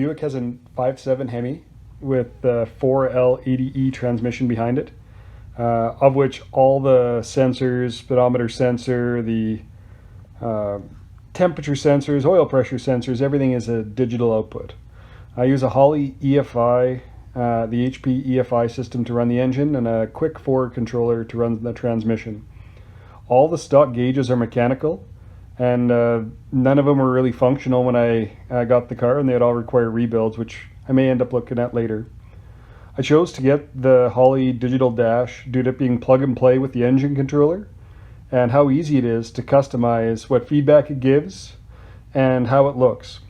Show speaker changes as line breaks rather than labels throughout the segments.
Buick has a 5.7 Hemi with the 4L80E transmission behind it, of which all the sensors, speedometer sensor, the temperature sensors, oil pressure sensors, everything is a digital output. I use a Holley EFI, the HP EFI system to run the engine, and a quick forward controller to run the transmission. All the stock gauges are mechanical, and none of them were really functional when I got the car, and they'd all require rebuilds, which I may end up looking at later. I chose to get the Holley Digital Dash due to it being plug and play with the engine controller, and how easy it is to customize what feedback it gives and how it looks.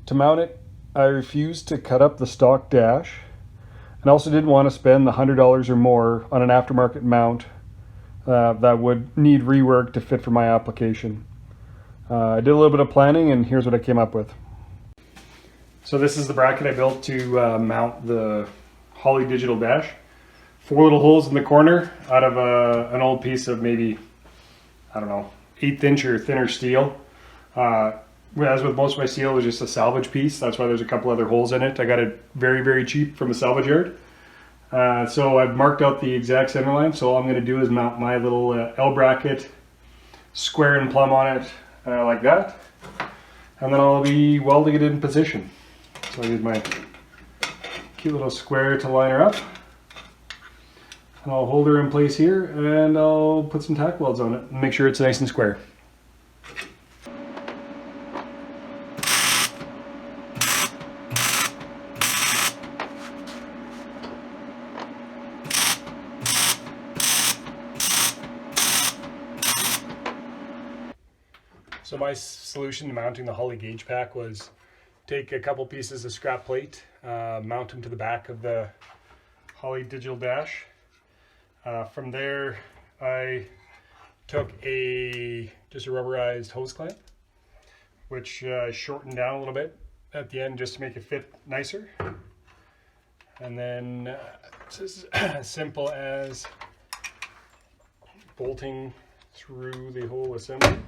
To mount it, I refused to cut up the stock dash, and also didn't want to spend the $100 or more on an aftermarket mount that would need rework to fit for my application. I did a little bit of planning, and here's what I came up with. So this is the bracket I built to mount the Holley Digital Dash. 4 little holes in the corner out of an old piece of maybe, I don't know, 1/8 inch or thinner steel. As with most of my steel, it was just a salvage piece. That's why there's a couple other holes in it. I got it very, very cheap from a salvage yard. So I've marked out the exact center line. So all I'm going to do is mount my little L bracket square and plumb on it like that. And then I'll be welding it in position. So I use my cute little square to line her up. And I'll hold her in place here, and I'll put some tack welds on it and make sure it's nice and square. So my solution to mounting the Holley gauge pack was take a couple pieces of scrap plate, mount them to the back of the Holley Digital Dash. From there, I took just a rubberized hose clamp, which I shortened down a little bit at the end just to make it fit nicer. And then it's as simple as bolting through the whole assembly.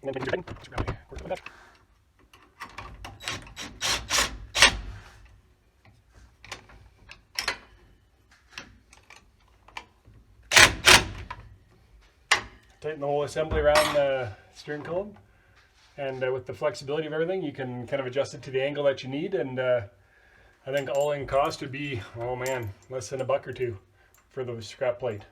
And then tighten the whole assembly around the steering column, and with the flexibility of everything, you can kind of adjust it to the angle that you need. And I think all in cost would be, oh man, less than $1 or $2 for the scrap plate.